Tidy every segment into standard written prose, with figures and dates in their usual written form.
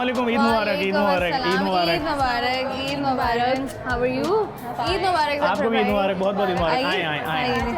वालेकुम, ईद मुबारक, ईद मुबारक, ईद मुबारक। ईद मुबारक, ईद मुबारक। How are you? ईद मुबारक। आपको भी ईद मुबारक, बहुत बहुत ईद मुबारक। आए आए आए।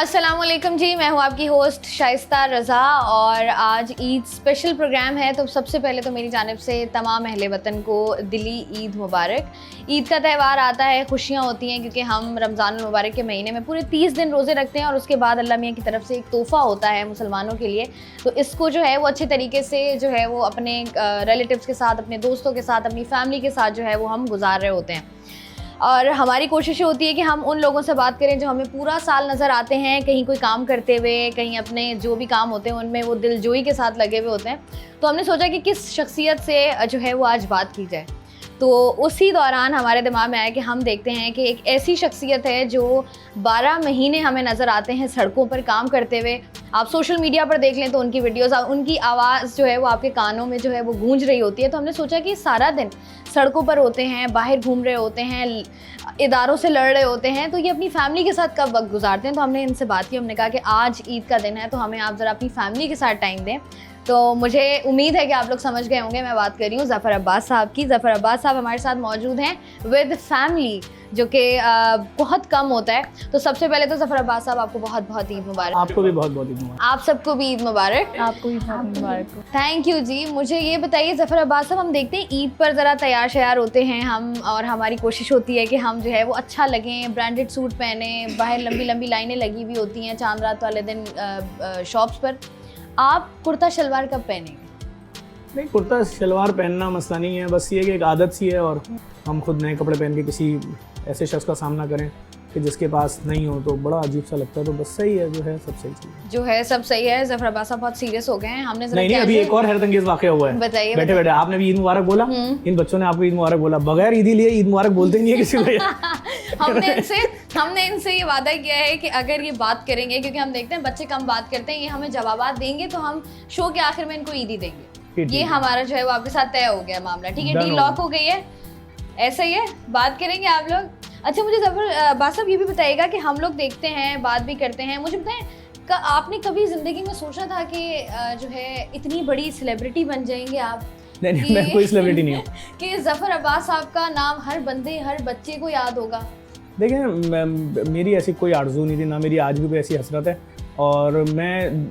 अस्सलामुअलैकुम जी, मैं हूँ आपकी होस्ट शाइस्ता रज़ा और आज ईद स्पेशल प्रोग्राम है। तो सबसे पहले तो मेरी जानिब से तमाम अहले वतन को दिली ईद मुबारक। ईद का त्यौहार आता है, खुशियाँ होती हैं क्योंकि हम रमज़ान मुबारक के महीने में पूरे 30 दिन रोज़े रखते हैं और उसके बाद अल्लाह मियाँ की तरफ से एक तोहफ़ा होता है मुसलमानों के लिए। तो इसको जो है वो अच्छे तरीके से जो है वो अपने रिलेटिव्स के साथ, अपने दोस्तों के साथ, अपनी फैमिली के साथ जो है वो हम गुजार रहे होते हैं। और हमारी कोशिश होती है कि हम उन लोगों से बात करें जो हमें पूरा साल नज़र आते हैं, कहीं कोई काम करते हुए, कहीं अपने जो भी काम होते हैं उनमें वो दिलजोई के साथ लगे हुए होते हैं। तो हमने सोचा कि किस शख्सियत से जो है वो आज बात की जाए। तो उसी दौरान हमारे दिमाग में आया कि हम देखते हैं कि एक ऐसी शख्सियत है जो 12 महीने हमें नज़र आते हैं सड़कों पर काम करते हुए। आप सोशल मीडिया पर देख लें तो उनकी वीडियोस, उनकी आवाज़ जो है वो आपके कानों में जो है वो गूंज रही होती है। तो हमने सोचा कि सारा दिन सड़कों पर होते हैं, बाहर घूम रहे होते हैं, इदारों से लड़ रहे होते हैं, तो ये अपनी फैमिली के साथ कब वक्त गुजारते हैं। तो हमने इनसे बात की, हमने कहा कि आज ईद का दिन है तो हमें आप ज़रा अपनी फैमिली के साथ टाइम दें। तो मुझे उम्मीद है कि आप लोग समझ गए होंगे, मैं बात कर रही हूँ ज़फ़र अब्बास साहब की। ज़फ़र अब्बास साहब हमारे साथ मौजूद हैं विद फैमिली, जो कि बहुत कम होता है। तो सबसे पहले तो ज़फ़र अब्बास साहब आपको बहुत बहुत ईद मुबारक। आपको भी बहुत बहुत ईद मुबारक। आप सबको भी ईद मुबारक। आपको भी बहुत मुबारक हो। थैंक यू जी। मुझे ये बताइए ज़फ़र अब्बास साहब, हम देखते हैं ईद पर ज़रा तैयार शयार होते हैं हम, और हमारी कोशिश होती है कि हम जो है वो अच्छा लगें, ब्रांडेड सूट पहने, बाहर लंबी लंबी लाइनें लगी हुई होती हैं चांद रात वाले दिन शॉप्स पर। आप कुर्ता शलवार कब पहनेंगे? नहीं, कुर्ता शलवार पहनना मसला नहीं है, बस ये कि एक आदत सी है और हम खुद नए कपड़े पहन के किसी ऐसे शख्स का सामना करें कि जिसके पास नहीं हो तो बड़ा अजीब सा लगता है। तो बस सही है, जो है सब सही चीज़ है। जो है सब सही है। ज़फ़र अब्बास साहब बहुत सीरियस हो गए हैं। हमने नहीं, अभी एक और हैरत अंगेज वाक़या हुआ है। बताइए। बैठे बैठे आपने भी ईद मुबारक बोला, इन बच्चों ने आपको ईद मुबारक बोला, बगैर ईदी लिए ईद मुबारक बोलते ही नहीं है किसी को। हमने इनसे ये वादा किया है कि अगर ये बात करेंगे, क्योंकि हम देखते हैं बच्चे कम बात करते हैं, ये हमें जवाबात देंगे तो हम शो के आखिर में इनको ईदी देंगे। ये हमारा जो है वो आपके साथ तय हो गया मामला। ठीक है, डील लॉक हो गई है, ऐसा ही है, बात करेंगे आप लोग। अच्छा, मुझे ज़फ़र अब्बास साहब ये भी बताइएगा कि हम लोग देखते हैं, बात भी करते हैं, मुझे बताएं आपने कभी ज़िंदगी में सोचा था कि जो है इतनी बड़ी सेलिब्रिटी बन जाएंगे आप? नहीं, मैं कोई सेलिब्रिटी नहीं हूँ। कि ज़फ़र अब्बास साहब का नाम हर बंदे, हर बच्चे को याद होगा। देखिए, मेरी ऐसी कोई आरज़ू नहीं थी, ना मेरी आज भी कोई ऐसी हसरत है। और मैं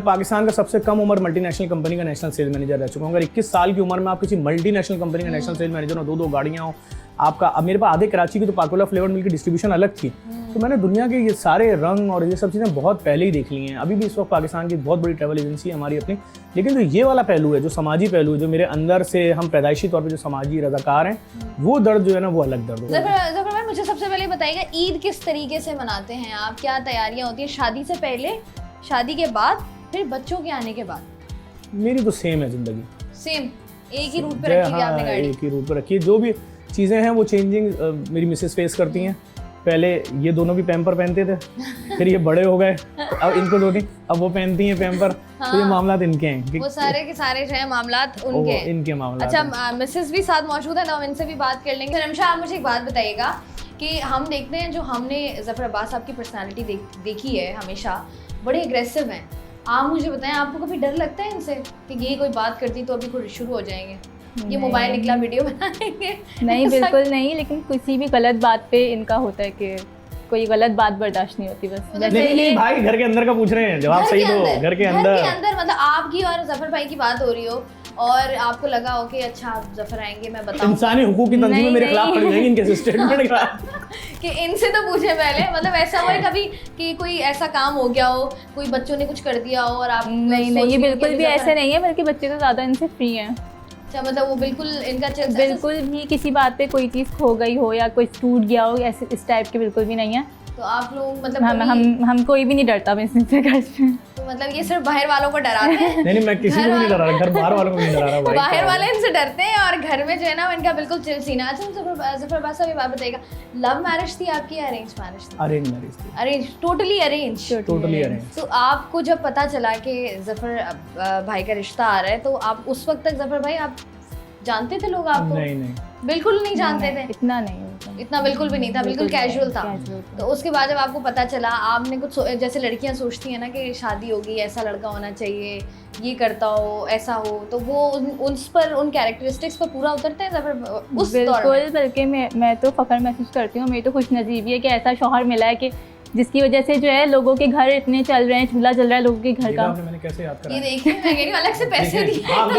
पाकिस्तान का सबसे कम उम्र मल्टीनेशनल कंपनी का नेशनल सेल मैनेजर रह चुका हूँ। अगर 21 साल की उम्र में आप किसी मल्टीनेशनल कंपनी का नेशनल सेल मैनेजर हो, 2-2 गाड़ियाँ हो आपका। अब मेरे पास आधे कराची की तो पाकोला फ्लेवर मिल्क की डिस्ट्रीब्यूशन अलग थी। तो मैंने दुनिया के ये सारे रंग और ये सब चीज़ें बहुत पहले ही देख ली हैं। अभी भी इस वक्त पाकिस्तान की बहुत बड़ी ट्रैवल एजेंसी है हमारी अपनी। लेकिन जो ये वाला पहलू है, जो समाजी पहलू है, जो मेरे अंदर से हम पैदाइशी तौर पर जो समाजी रज़ाकार हैं, वो दर्द जो है ना, वो अलग दर्द है। ज़फ़र भाई, मुझे सबसे पहले बताइएगा ईद किस तरीके से मनाते हैं आप? क्या तैयारियाँ होती हैं शादी से पहले, शादी के बाद, फिर बच्चों के आने के बाद? मेरी तो सेम है ज़िंदगी, सेम एक ही रूट पे रखी हुई आपने गाड़ी? एक ही रूट पे रखी है। जो भी चीज़ें हैं वो चेंजिंग मेरी मिसेस फेस करती हैं। पहले ये दोनों भी पैम्पर पहनते थे, फिर ये बड़े हो गए, अब इनको दोनों, अब वो पहनती हैं पैम्पर। तो ये मामलात इनके हैं, वो सारे के सारे जो है मामलात इनके मामलात। अच्छा, मिसेस भी साथ मौजूद है ना, हम इनसे भी बात कर लेंगे। रमशा, आप मुझे एक बात बताइएगा कि हम देखते हैं, जो हमने ज़फ़र अब्बास साहब की पर्सनैलिटी देखी है, हमेशा बड़े एग्रेसिव हैं। आप मुझे बताएं, आपको कभी डर लगता है इनसे कि ये कोई बात करती तो अभी कुछ शुरू हो जाएंगे, ये मोबाइल निकला वीडियो बनाएंगे? नहीं, बिल्कुल नहीं, लेकिन किसी भी गलत बात पे इनका होता है कि कोई गलत बात बर्दाश्त नहीं होती। बस नहीं भाई, घर के अंदर का पूछ रहे हैं, जवाब सही दो। घर के अंदर मतलब आपकी और ज़फ़र भाई की बात हो रही हो और आपको लगा हो कि अच्छा ज़फ़र आएंगे, मैं बताऊं, इंसानी हुकूक की तंजीमें मेरे खिलाफ खड़ी रहेंगी इनके स्टेटमेंट का कि इनसे तो पूछे पहले। मतलब ऐसा हुआ है कभी कि कोई ऐसा काम हो गया हो, कोई बच्चों ने कुछ कर दिया हो और आप? नहीं, ये बिल्कुल भी ऐसे नहीं है, बल्कि बच्चे तो ज़्यादा इनसे फ्री हैं। अच्छा, मतलब वो बिल्कुल इनका बिल्कुल भी किसी बात पे कोई चीज़ खो गई हो या कोई टूट गया हो, ऐसे इस टाइप के बिल्कुल भी नहीं है। तो आप लोग मतलब हम कोई भी नहीं डरता इनसे घर से। तो मतलब ये सिर्फ बाहर वालों को डराते हैं? नहीं, मैं किसी को भी नहीं डरा रहा, घर बाहर वालों को नहीं डरा रहा भाई। बाहर वाले इनसे डरते हैं और घर में जो है ना इनका बिल्कुल चिल सीना। अच्छा, ज़फ़र अब्बास साहब ये बात बताइएगा, लव मैरिज थी आपकी या अरेंज मैरिज थी? अरेंज मैरिज थी। Arrange, totally arrange? Totally arrange. तो आपको जब पता चला कि ज़फ़र भाई का रिश्ता आ रहा है, तो आप उस वक्त तक ज़फ़र भाई आप जानते थे लोग आपको? नहीं, बिल्कुल नहीं जानते थे? इतना नहीं होता, इतना बिल्कुल भी नहीं था, बिल्कुल कैजुअल था। casual था। तो उसके बाद जब आपको पता चला, आपने कुछ जैसे लड़कियां सोचती हैं ना कि शादी होगी, ऐसा लड़का होना चाहिए, ये करता हो, ऐसा हो, तो वो उस पर, उन कैरेक्टरिस्टिक्स पर पूरा उतरता है जब उस दौर में? बिल्कुल, बल्कि मैं तो फ़ख्र महसूस करती हूँ, मेरी तो खुशनसीबी है कि ऐसा शौहर मिला है कि जिसकी वजह से जो है लोगों के घर इतने चल रहे हैं, चूल्हा चल रहा है लोगों के घर का। मैंने कैसे याद करा? ये देखिए, मैं कह रही हूँ अलग से पैसे दिए, याद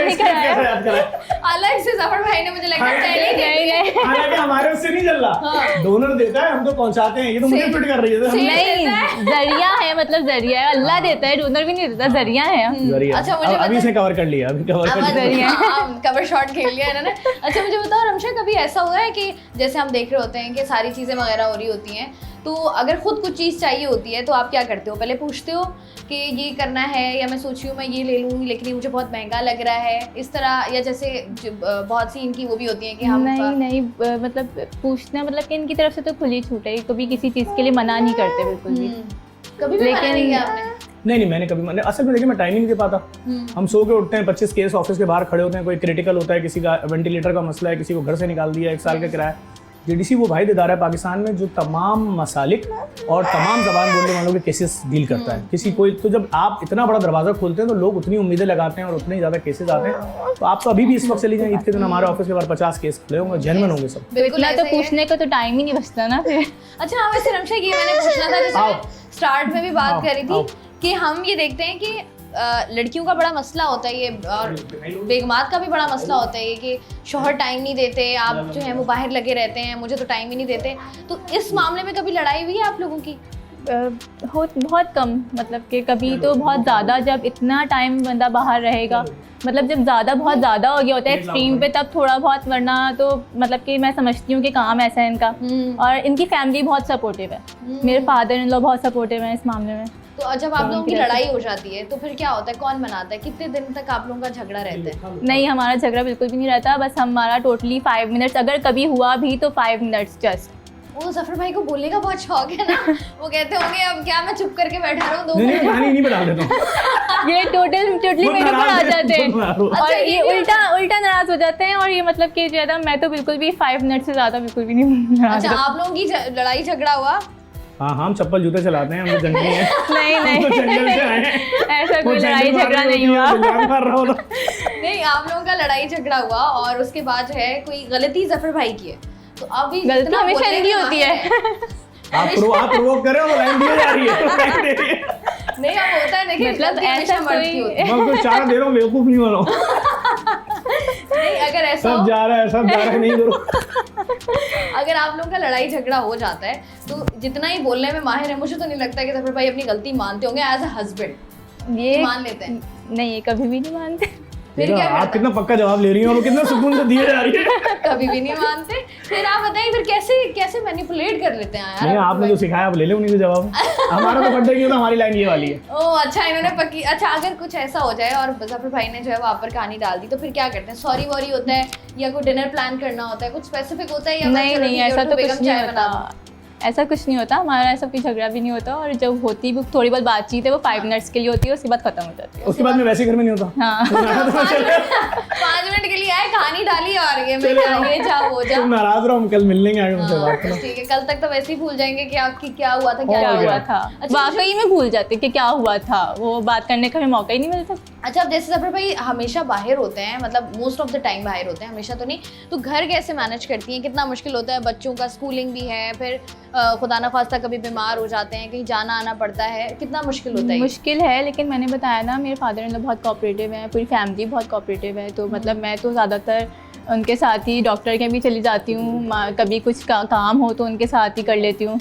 नहीं कराया। अलग से जफर भाई ने मुझे लगता है पहले ही दे दिए। हालांकि हमारे उससे नहीं चल रहा, डोनर देता है, हम तो पहुंचाते हैं। ये तो मुझे फिट कर रही है। नहीं, जरिया है, मतलब जरिया है, अल्लाह देता है, डोनर भी नहीं देता, जरिया है। अच्छा, मुझे अभी इसने कवर कर लिया, अभी कवर कर लिया। कवर शॉट खेल लिया इन्होंने। अच्छा, मुझे बताओ रमशा, कभी ऐसा हुआ है कि जैसे हम देख रहे होते हैं कि सारी चीज़ें वगैरह हो रही होती हैं, तो अगर खुद कुछ चीज़ चाहिए होती है तो आप क्या करते हो? पहले पूछते हो कि ये करना है, या मैं सोच रही हूँ मैं ये ले लूँ लेकिन ये मुझे बहुत महंगा लग रहा है, इस तरह, या जैसे बहुत सी इनकी वो भी होती हैं कि हम नहीं, मतलब पूछना, मतलब कि इनकी तरफ से तो खुली छूट है, कभी किसी चीज़ के लिए मना नहीं करते बिल्कुल भी। कभी भी मना नहीं किया आपने? नहीं, मैंने कभी, असल में देखिए मैं टाइम ही नहीं दे पाता। हम सो के उठते हैं, 25 केस ऑफिस के बाहर खड़े होते हैं, कोई क्रिटिकल होता है, किसी का वेंटिलेटर का मसला है, किसी को घर से निकाल दिया, 1 साल का किराया। जीडीसी वो भाई इदारा है पाकिस्तान में जो तमाम मसालिक और तमाम ज़बान बोलने वालों के केसेस डील करता है। किसी कोई, तो जब आप इतना बड़ा दरवाज़ा खोलते हैं तो लोग उतनी उम्मीदें लगाते हैं और उतने ज़्यादा केसेस आते हैं। तो आप तो अभी भी इस वक्त चली जाएं, ईद के दिन हमारे ऑफिस के बाहर 50 केस खड़े होंगे, जेन्युइन होंगे सब। बिल्कुल, तो पूछने का तो टाइम ही नहीं बचता ना फिर। अच्छा, हाँ, वैसे रमशा ये मैंने पूछना था, जैसे स्टार्ट में भी बात करी थी कि हम ये देखते हैं कि लड़कियों का बड़ा मसला होता है ये, और बेगमात का भी बड़ा मसला होता है ये कि शौहर टाइम नहीं देते, आप जो है वो बाहर लगे रहते हैं, मुझे तो टाइम ही नहीं देते। तो इस मामले में कभी लड़ाई हुई है आप लोगों की? बहुत कम, मतलब कि कभी तो बहुत ज़्यादा, जब इतना टाइम बंदा बाहर रहेगा, मतलब जब बहुत ज़्यादा हो गया होता है एक्सट्रीम पे, तब थोड़ा बहुत, वरना तो मतलब कि मैं समझती हूँ कि काम ऐसा है इनका। और इनकी फैमिली बहुत सपोर्टिव है, मेरे फादर इन लॉ बहुत सपोर्टिव हैं इस मामले में। तो जब आप लोगों की लड़ाई हो जाती है तो फिर क्या होता है, कौन मनाता है, कितने दिन तक आप लोगों का झगड़ा रहता है? नहीं, हमारा झगड़ा बिल्कुल भी नहीं रहता, बस हमारा टोटली 5 मिनट्स, अगर कभी हुआ भी तो 5 मिनट्स जस्ट। वो जफर भाई को बोलने का बहुत शौक है ना, वो कहते होंगे अब क्या मैं चुप करके बैठा रहा हूँ 2 मिनट। नहीं बता देता हूँ। ये टोटली मेरे ऊपर आ जाते हैं और ये उल्टा नाराज हो जाते हैं, और ये मतलब कि ज़्यादा, मैं तो बिल्कुल भी 5 मिनट से ज़्यादा बिल्कुल भी नहीं नाराज। अच्छा, आप लोगों की लड़ाई झगड़ा हुआ? हाँ, हम चप्पल जूते चलाते हैं, हम तो जंगली हैं। नहीं, तो जंगल से आए हैं। ऐसा कोई लड़ाई झगड़ा नहीं हुआ। नहीं, आप लोगों का लड़ाई झगड़ा हुआ और उसके बाद जो है कोई गलती जफर भाई की है, तो अभी गलती हमेशा इनकी होती है। आप प्रोवोक कर रहे हो, लाइन दी जा रही है। नहीं, अब होता है, देखिए मतलब ऐसा मैं आपको चारा दे रहा हूँ, बेवकूफ नहीं हो रहा हूँ। नहीं, अगर ऐसा सब जा रहा है, नहीं करो। अगर आप लोगों का लड़ाई झगड़ा हो जाता है तो जितना ही बोलने में माहिर है, मुझे तो नहीं लगता कि जफर भाई अपनी गलती मानते होंगे एज अ हस्बैंड। ये मान लेते हैं? नहीं, ये कभी भी नहीं मानते। फिर क्या आप कितना पक्का जवाब ले रही हैं और कितना सुकून से दिए जा रही है। कभी भी नहीं मानते। फिर आप बताइए, फिर कैसे मैनिपुलेट कर लेते हैं यार? नहीं, आपने जो सिखाया आप ले ले उन्हीं से जवाब। हमारा तो बर्थडे की, तो हमारी लाइन ये वाली है। ओह अच्छा, इन्होंने पक्की। अच्छा, अगर कुछ ऐसा हो जाए और जफर भाई ने जो है वहाँ पर कहानी डाल दी, तो फिर क्या करते हैं? सॉरी वॉरी होता है या कोई डिनर प्लान करना होता है, कुछ स्पेसिफिक होता है? या नहीं, ऐसा तो कुछ नहीं होता, ऐसा कुछ नहीं होता हमारा, ऐसा कोई झगड़ा भी नहीं होता। और जब होती भी थोड़ी बहुत बातचीत है, वो 5 मिनट्स के लिए होती है, उसके बाद खत्म हो जाती है। उसके बाद में वैसे घर में नहीं होता। हाँ। 5 मिनट के लिए आए, कहानी डाली और ये जाओ वो जाओ। तुम नाराज रहो, हम कल मिल लेंगे, आगे मुझसे बात करो। ठीक है, कल तक तो वैसे ही भूल जाएंगे कि आपकी क्या हुआ था, क्या हुआ था। अच्छा, वाकई में भूल जाते कि क्या हुआ था, वो बात करने का हमें मौका ही नहीं मिलता। अच्छा, अब जैसे जफर भाई हमेशा बाहर होते हैं, मतलब मोस्ट ऑफ द टाइम बाहर होते हैं, हमेशा तो नहीं, तो घर कैसे मैनेज करती हैं? कितना मुश्किल होता है? बच्चों का स्कूलिंग भी है, फिर खुदा ना खास्ता कभी बीमार हो जाते हैं, कहीं जाना आना पड़ता है, कितना मुश्किल होता है? मुश्किल है, लेकिन मैंने बताया ना, मेरे फादर इन लॉ बहुत कोऑपरेटिव हैं, पूरी फैमिली बहुत कोऑपरेटिव है, तो मतलब मैं तो ज़्यादातर उनके साथ ही डॉक्टर के भी चली जाती हूँ, कभी कुछ काम हो तो उनके साथ ही कर लेती हूँ।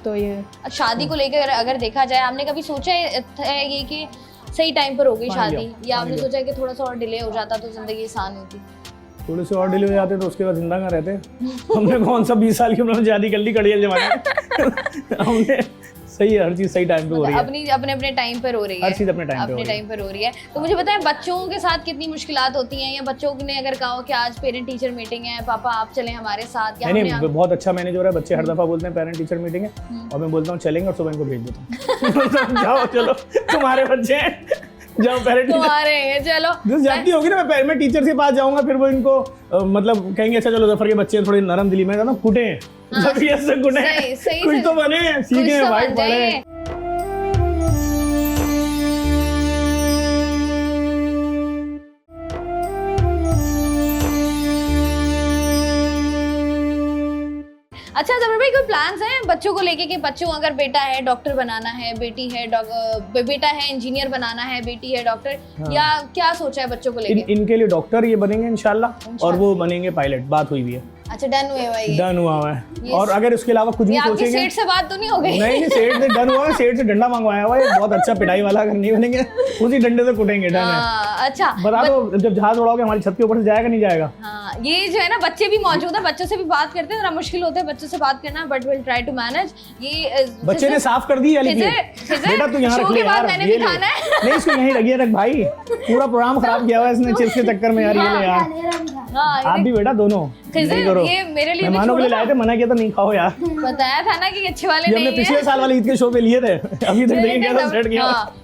तो ये शादी को लेकर अगर देखा जाए, आपने कभी सोचा है ये कि सही टाइम पर हो गई शादी, या आपने सोचा है कि थोड़ा सा और डिले हो जाता तो जिंदगी आसान होती? थोड़े से और डिले हो जाते तो उसके बाद जिंदा कहाँ रहते। हमने कौन सा 20 साल की उम्र में शादी कर ली, कड़ियल जमाने में। हमने सही है, हर चीज सही टाइम पे हो रही है, अपने टाइम पर हो रही है, हर चीज अपने टाइम पर हो रही है। तो मुझे बताएं, बच्चों के साथ कितनी मुश्किलात होती हैं, या बच्चों ने अगर कहा कि आज पेरेंट टीचर मीटिंग है, पापा आप चलें हमारे साथ, या नहीं, बहुत अच्छा मैनेज हो रहा है। बच्चे हर दफा बोलते हैं पेरेंट टीचर मीटिंग है, और मैं बोलता हूँ चलेंगे, और सुबह इनको भेज देता हूँ। जाओ चलो, तुम्हारे बच्चे हैं, जाओ पेरेंट तुम्हारे हैं, चलो जैसे जाती होगी ना, मैं टीचर के पास जाऊंगा, फिर वो इनको मतलब कहेंगे अच्छा चलो जफर के बच्चे थोड़े नरम दिली में, ना कुटे हैं से कुटे सही कुछ तो बने, सीखे भाई पढ़े। अच्छा जफर भाई, कोई प्लान्स हैं बच्चों को लेके कि बच्चों को अगर बेटा है डॉक्टर बनाना है, बेटी है बेटा है इंजीनियर बनाना है, बेटी है डॉक्टर, या क्या सोचा है बच्चों को लेके? इनके लिए डॉक्टर ये बनेंगे इंशाल्लाह, और वो बनेंगे पायलट, बात हुई भी है। अच्छा डन हुए भाई? डन हुआ है। और अगर उसके अलावा कुछ भी सोचेंगे, सेठ से बात तो नहीं हो गई? नहीं सेठ से डन हुआ है, सेठ से डंडा मंगवाया हुआ है, बहुत अच्छा पिटाई वाला, अगर नहीं बनेंगे उसी डंडे से कुटेंगे। डन है। अच्छा बता दो, जब जहाज उड़ाओगे हमारी छत के ऊपर से जाएगा नहीं जाएगा? हाँ, ये जो है ना बच्चे भी मौजूद है, बच्चों से भी बात करते हैं, जरा मुश्किल होता है बच्चों से बात करना, but will try to manage. ये बच्चे ने साफ कर दी बेटा तू यहाँ रख ले यार, मैंने भी खाना है। नहीं इसको यहीं रखिए, रख भाई, पूरा प्रोग्राम खराब किया हुआ है इसने चिप्स के चक्कर में यार। ये ले यार, आप भी बेटा दोनों ये मेरे लिए मेहमानों के लिए लाए थे, मना किया था नहीं खाओ यार। बताया था ना कि अच्छे वाले ये नहीं हमने पिछले साल वाले ईद के शो पे लिए थे, अभी तक नहीं गया सेट किया।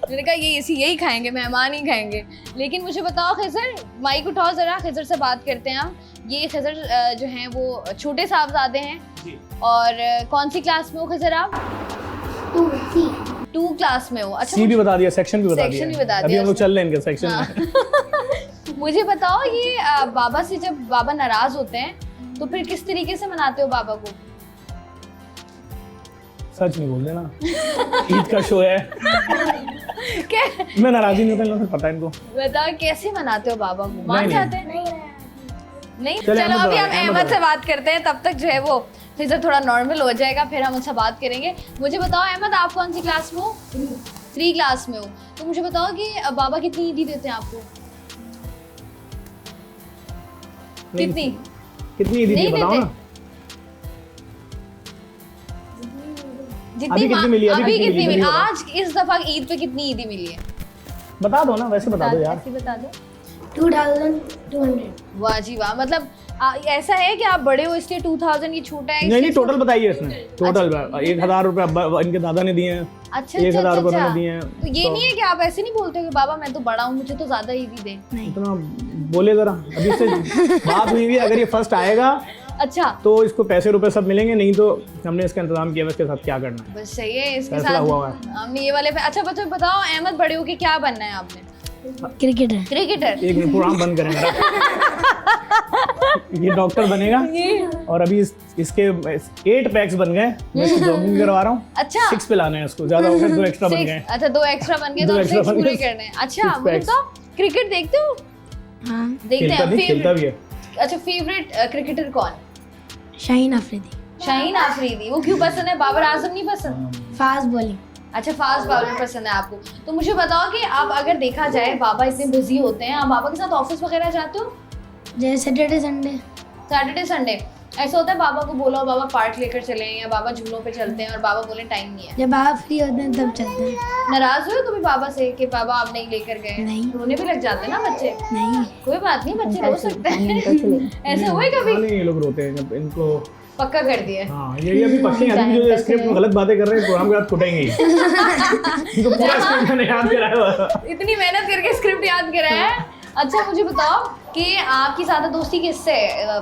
मैंने कहा ये इसी यही खाएंगे, मेहमान ही खाएंगे। लेकिन मुझे बताओ खिजर, माइक उठाओ जरा, खिजर से बात करते हैं हम। ये खिजर जो हैं वो छोटे साहबजादे हैं, और कौन सी क्लास में हो खिजर आप? 2 क्लास में हो। अच्छा सी भी बता दिया, सेक्शन भी बता सेक्शन भी बता दिया, दिया अभी हम लोग चल रहे हैं इनके सेक्शन में। मुझे बताओ ये बाबा से जब बाबा नाराज होते हैं तो फिर किस तरीके से मनाते हो बाबा को? सच नहीं बोल देना, ईद का शो है। मैं नाराज ही नहीं होता, पता है इनको। बताओ कैसे मनाते हो बाबा को? मान जाते हैं? नहीं चलो अभी हम अहमद से बात करते हैं, तब तक जो है वो फिर थोड़ा नॉर्मल हो जाएगा, फिर हम उनसे बात करेंगे। मुझे बताओ अहमद, आप कौन सी क्लास में हो? 3 क्लास में हो। तो मुझे बताओ कि बाबा कितनी ईदी देते हैं आपको? कितनी ईदी बताओ ना। जितनी कितनी मिली? अभी कितनी मिली? आज इस दफा ईद पे कितनी ईदी मिली है? बता दो ना, वैसे बता दो यार। ऐसे बता दो। 2200। वाह जी वाह, मतलब ऐसा है कि आप बड़े हो इसलिए 2000 ये छोटा है? नहीं टोटल बताइए इसने, टोटल 1000 रुपए इनके दादा ने दिए हैं। अच्छा 1000 रुपए मैंने दिए हैं। तो ये नहीं है कि आप ऐसे नहीं बोलते कि बाबा मैं तो बड़ा हूँ, मुझे तो ज्यादा ईदी दे? इतना बोले जरा, अभी से बात हुई हुई, अगर ये फर्स्ट आएगा अच्छा तो इसको पैसे रुपए सब मिलेंगे, नहीं तो हमने इसका इंतजाम किया, इसके साथ क्या करना है। बस सही है, इसके फैसला साथ हुआ है। हमने ये वाले अच्छा बच्चों बताओ, अहमद बड़े होके क्या बनना है आपने? क्रिकेटर। एक मिनट प्रोग्राम बंद करेंगे। ये डॉक्टर बनेगा, और अभी इसके 8 पैक्स बन गए, मैं इसको जॉगिंग करवा रहा हूँ। अच्छा 6 पे लाने हैं उसको, ज्यादा हो गए 2 एक्स्ट्रा बन गए। अच्छा 2 एक्स्ट्रा बन गए, तो 6 पूरे करने हैं। अच्छा मुझे बताओ, क्रिकेट देखते हो? हाँ देखते हैं। खेलता भी है। अच्छा फेवरेट क्रिकेटर कौन? शाहीन अफरीदी। शाहीन अफरीदी, वो क्यों पसंद है? बाबर आजम नहीं पसंद? Fast bowling. अच्छा फास्ट बॉलर पसंद है आपको। तो मुझे बताओ कि आप अगर देखा जाए बाबा इतने बिजी होते हैं, आप बाबा के साथ ऑफिस वगैरह जाते हो? जैसे सैटरडे संडे ऐसा होता है बाबा को बोलो बाबा पार्क लेकर चले, या बाबा झूलों पे चलते हैं, और बाबा बोले टाइम नहीं है? जब बाबा फ्री होते हैं तब चलते हैं। नाराज हुए कभी बाबा से कि बाबा आप नहीं लेकर गए? नहीं। रोने भी लग जाते हैं ना बच्चे? नहीं। कोई बात नहीं, बच्चे रो सकते हैं। ऐसे हुए कभी? नहीं ये लोग रोते हैं जब इनको पक्का कर दिया। हाँ ये अभी पक्के हैं, अभी जो स्क्रिप्ट में गलत बातें कर रहे हैं प्रोग्राम के बाद कुटेंगे ही। इनको पूरा स्क्रिप्ट मैंने याद कराया हुआ। इतनी मेहनत करके स्क्रिप्ट याद कराया है। अच्छा मुझे बताओ कि आपकी ज्यादा दोस्ती किससे है?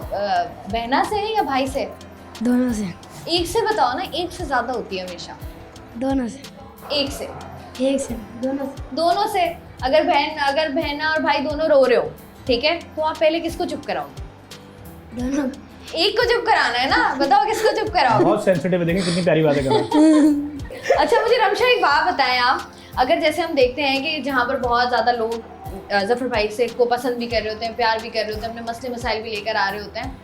बहना से है या भाई से? दोनों से। एक से बताओ ना, एक से ज्यादा होती है हमेशा। दोनों से। एक से? एक से। दोनों से। अगर बहना और भाई दोनों रो रहे हो, ठीक है, तो आप पहले किसको चुप कराओगे? दोनों। एक को चुप कराना है ना, बताओ किसको चुप कराओगे? बहुत सेंसिटिव है, देखिए कितनी प्यारी बातें कर रहे हैं। अच्छा मुझे रमशा एक बात बताएं आप, अगर जैसे हम देखते हैं कि जहाँ पर बहुत ज़्यादा लोग जफर भाई से को पसंद भी कर रहे होते हैं, प्यार भी कर रहे होते हैं, अपने मसले मसाइल भी लेकर आ रहे होते हैं,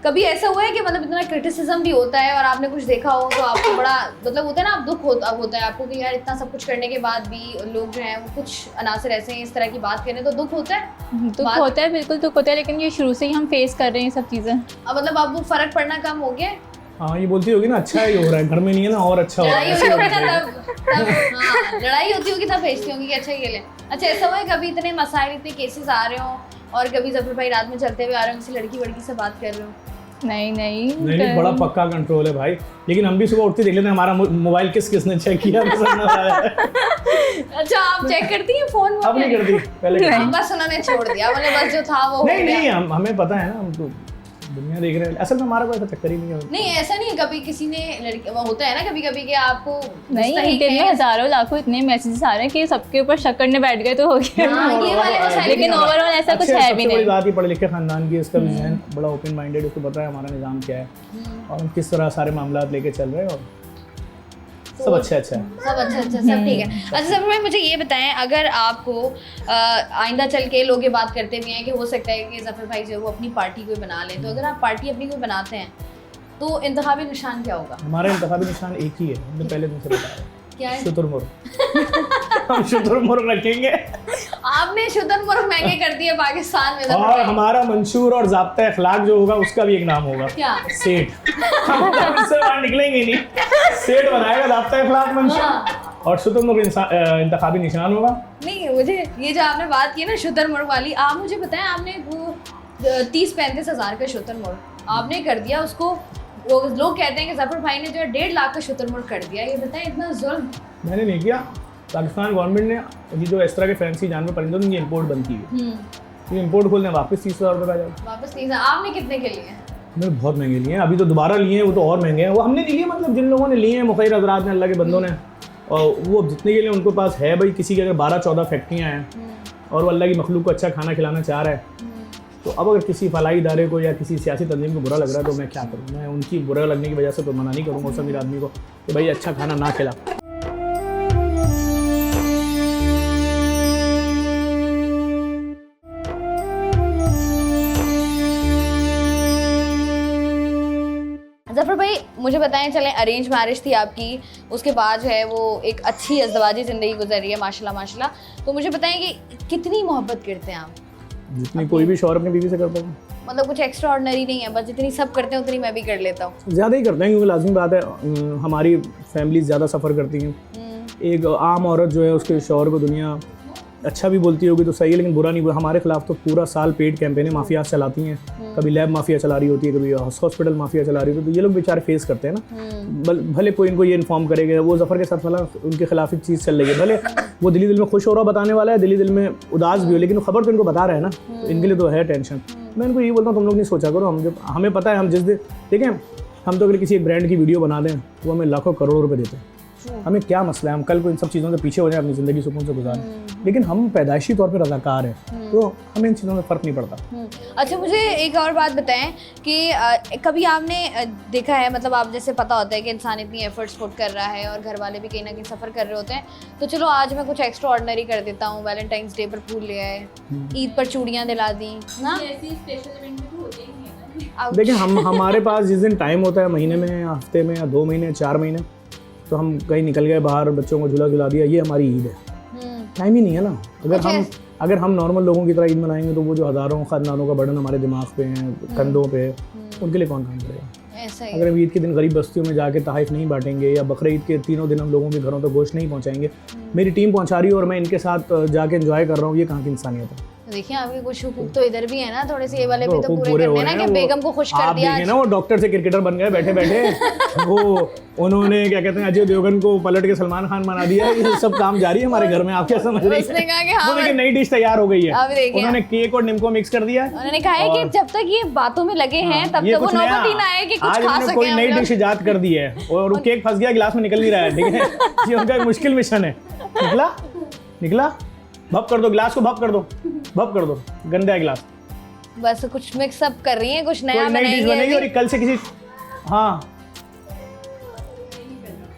कभी ऐसा हुआ है कि मतलब इतना क्रिटिसिज्म भी होता है और आपने कुछ देखा हो तो आपको बड़ा मतलब होता है ना, आप दुख होता है आपको कि यार इतना सब कुछ करने के बाद भी लोग जो हैं वो कुछ अनासर ऐसे हैं इस तरह की बात करें, तो दुख होता है? दुख होता है, बिल्कुल दुख होता है, लेकिन ये शुरू से ही हम फेस कर रहे हैं सब चीज़ें। अब मतलब अब वो फर्क पड़ना कम हो गया? हाँ ये बोलती होगी ना अच्छा ही हो रहा है, घर में नहीं है ना और अच्छा हो रहा है। लड़ाई होती होगी ना तब लड़ाई होती होगी तब भेजती होंगी कि अच्छा ये ले। अच्छा ऐसा हुआ है कभी इतने मसाइल इतने केसेस आ रहे हो और कभी जफर भाई रात में चलते हुए आ रहे हो, किसी लड़की वड़की से बात कर रहे हो, नहीं बड़ा पक्का कंट्रोल है भाई। लेकिन हम भी सुबह उठते देख लेते हैं हमारा मोबाइल किसने चेक किया, पसंद ना आया। अच्छा, आप चेक करती हैं फोन? अब नहीं करती, पहले करती। बस उन्होंने छोड़ दिया, मतलब बस जो था वो नहीं हमें पता है ना, हम तो दुनिया देख रहे हैं। असल में हमारा कोई ऐसा चक्कर ही नहीं है। नहीं ऐसा नहीं, कभी किसी ने लड़की होता है ना कभी कभी कि आपको नहीं, दिन में हजारों लाखों इतने मैसेजेस आ रहे हैं कि सबके ऊपर शक करने बैठ गए तो हो गया। ये वाले तो सही लेकिन ओवरऑल ऐसा कुछ है भी नहीं। बात ही पढ़े लिखे खानदान की, इसका भी जहन बड़ा ओपन माइंडेड, उसको पता है हमारा निज़ाम क्या है और हम किस तरह सारे मामला लेके चल रहे हैं, और सब अच्छा है। सब अच्छा सब ठीक है। अच्छा सब में मुझे ये बताएं, अगर आपको आइंदा चल के लोग ये बात करते भी हैं कि हो सकता है कि ज़फ़र भाई जो है वो अपनी पार्टी कोई बना लें, तो अगर आप पार्टी अपनी कोई बनाते हैं तो इंतखाबी निशान क्या होगा? हमारा इंतखाबी निशान एक ही है, हमने पहले तुमसे बताया, क्या है? शुतुरमुर्ग। हम शुतुरमुर्ग रखेंगे। आपने शुतुरमुर्ग महंगे कर दिए पाकिस्तान में। और हमारा मंशूर और ज़ाब्ता अखलाक जो होगा उसका भी एक नाम होगा, क्या? सेठ। हम तब इससे बाहर निकलेंगे ही नहीं। सेठ बनाएगा ज़ाब्ता अखलाक मंशूर, और शुतुरमुर्ग इंतखाबी निशान होगा। नहीं, मुझे ये जो आपने बात की ना शुतुरमुर्ग वाली, आप मुझे बताएं, आपने वो 30-35 हज़ार का शुतुरमुर्ग आपने कर दिया उसको, वो लोग कहते हैं कि ज़फ़र भाई ने जो है 1.5 लाख का शुतुरमुर्ग कर दिया। ये बताएं, इतना जुल्म मैंने नहीं किया। पाकिस्तान गवर्नमेंट ने ये जो इस तरह के फैंसी जानवर परिंदों की इम्पोर्ट बंद की है, ये इम्पोर्ट खोलने वापस 30,000 रुपये का जाएगा। वापस 30,000। आपने कितने के लिए? मैंने बहुत महंगे लिए हैं, अभी तो दोबारा लिए हैं, वो तो और महंगे हैं। वो हमने नहीं लिए, मतलब जिन लोगों ने लिए हैं मुखैर हजरात ने, अल्लाह के बंदों ने, और वो जितने के लिए उनके पास है भाई, किसी के अगर 12-14 फैक्ट्रियाँ हैं और वो अल्लाह की मखलूक को अच्छा खाना खिलाना चाह रहा है, तो अब अगर किसी फलाई इदारे को या किसी सियासी तंजीम को बुरा लग रहा है तो मैं क्या करूँ? मैं उनकी बुरा लगने की वजह से तो मना नहीं करूँगा उस अमीर आदमी को कि भाई अच्छा खाना ना खिला। ज़फ़र भाई मुझे बताएं, चलें अरेंज मैरिज थी आपकी, उसके बाद जो है वो एक अच्छी अज़दवाजी ज़िंदगी गुजर रही है माशाल्लाह, तो मुझे बताएं कि कितनी मोहब्बत करते हैं आप? जितनी कोई भी शौहर अपनी बीवी से करता है। मतलब कुछ एक्स्ट्रा ऑर्डिनरी नहीं है, बस जितनी सब करते हैं उतनी मैं भी कर लेता हूँ। ज़्यादा ही करते हैं, क्योंकि लाजमी बात है हमारी फैमिलीज ज़्यादा सफ़र करती हैं। एक आम औरत जो है उसके शौहर को दुनिया अच्छा भी बोलती होगी तो सही है, लेकिन बुरा नहीं। हमारे खिलाफ तो पूरा साल पेड कैंपेनें माफिया चलाती हैं, कभी लैब माफिया चला रही होती है, कभी हॉस्पिटल माफिया चला रही होती है, तो ये लोग बेचारे फेस करते हैं ना। भले कोई इनको ये इन्फॉर्म करेगा, वो ज़फ़र के साथ वाला उनके खिलाफ एक चीज़ चल रही है, भले वो दिली दिल में खुश हो रहा बताने वाला है, दिली दिल में उदास भी हो, लेकिन खबर तो इनको बता रहे हैं ना, तो इनके लिए तो है टेंशन। मैं इनको ये बोलता हूँ तुम लोग नहीं सोचा करो, हम जब हमें पता है हम जिस दिन देखें, हम तो अगर किसी एक ब्रांड की वीडियो बना दें वो हमें लाखों करोड़ों रुपए देते हैं, हमें क्या मसला है, हम कल को इन सब चीज़ों से पीछे हो जाए, अपनी ज़िंदगी सुकून से गुजारें, लेकिन हम पैदाइशी तौर पर रज़ाकार हैं, तो हमें इन चीज़ों में फ़र्क नहीं पड़ता। अच्छा मुझे एक और बात बताएं कि कभी आपने देखा है, मतलब आप जैसे पता होता है कि इंसान इतनी एफर्ट्स पुट कर रहा है और घर वाले भी कहीं ना कहीं सफ़र कर रहे होते हैं, तो चलो आज मैं कुछ एक्स्ट्रा ऑर्डिनरी कर देता हूँ, वैलेंटाइंस डे पर फूल ले आए, ईद पर चूड़ियाँ दिला दी ना। देखिए हमारे पास जिस दिन टाइम होता है, महीने में, हफ्ते में, या 2 महीने, 4 महीने, तो हम कहीं निकल गए बाहर, बच्चों को झूला झुला दिया, ये हमारी ईद है। टाइम ही नहीं है ना। अगर हम नॉर्मल लोगों की तरह ईद मनाएंगे तो वो जो हज़ारों ख़ानदानों का बर्डन हमारे दिमाग पे है, कंधों पे, उनके लिए कौन काम करेगा? अगर हम ईद के दिन गरीब बस्तियों में जाके तहाइफ नहीं बांटेंगे, या बकरीद के 3 दिन हम लोगों के घरों तक गोश्त नहीं पहुँचाएंगे, मेरी टीम पहुँचा रही है और मैं इनके साथ जाके एंजॉय कर रहा हूँ, ये कहाँ की इंसानियत है? देखिए आपके कुछ हुकूक तो इधर भी है ना, थोड़े से ये वाले भी तो पूरे करने हैं ना, कि बेगम को खुश कर दिया। आप देखें ना, वो डॉक्टर से क्रिकेटर बन गए बैठे बैठे। वो उन्होंने क्या कहते हैं, अजय देवगन को पलट के सलमान खान बना दिया। ये सब काम जारी है हमारे घर में, आप क्या समझ रही उसने कहा कि हाँ, वो देखिए नई डिश तैयार हो गई है, उन्होंने केक और निम्को मिक्स कर दिया। उन्होंने कहा है कि जब तक ये बातों में लगे हैं तब तक वो नौबत ही ना आए कि कुछ खा सके। कोई नई डिश इजाद कर दी है और वो केक फंस गया, गिलास में निकल नहीं रहा है, ठीक है। ये उनका एक मुश्किल मिशन है। निकला भप कर दो, गिलास को भप कर दो, गंदा है गिलास। बस कुछ मिक्स अप कर रही है, कुछ नया बनेगी और कल से किसी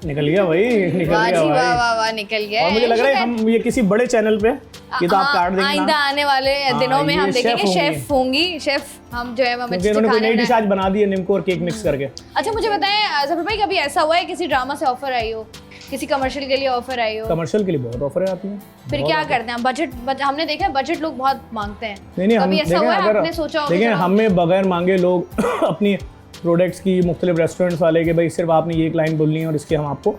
निकल गया भाई, वाह निकल गया। और मुझे लग रहा है हम ये किसी बड़े चैनल पे ये तो आप काट देंगे, आइंदा आने वाले दिनों में हम देखेंगे शेफ होंगी, शेफ हम जो है उन्होंने कोई नई डिश आज बना दी है, निम्को और केक मिक्स करके। अच्छा मुझे बताएं ज़फ़र भाई, कभी ऐसा हुआ है किसी ड्रामा से ऑफर आई हो, किसी कमर्शियल के लिए ऑफर आई हो? कमर्शियल के लिए बहुत ऑफर आती हैं। फिर क्या करते हैं बजट? हमने देखा है बजट लोग बहुत मांगते हैं। नहीं कभी ऐसा हुआ है आपने सोचा हो? देखिए हमें बगैर मांगे लोग अपनी प्रोडक्ट्स की मुख्तलिफ रेस्टोरेंट्स वाले के भाई सिर्फ आपने ये एक लाइन बोलनी है और इसके हम आपको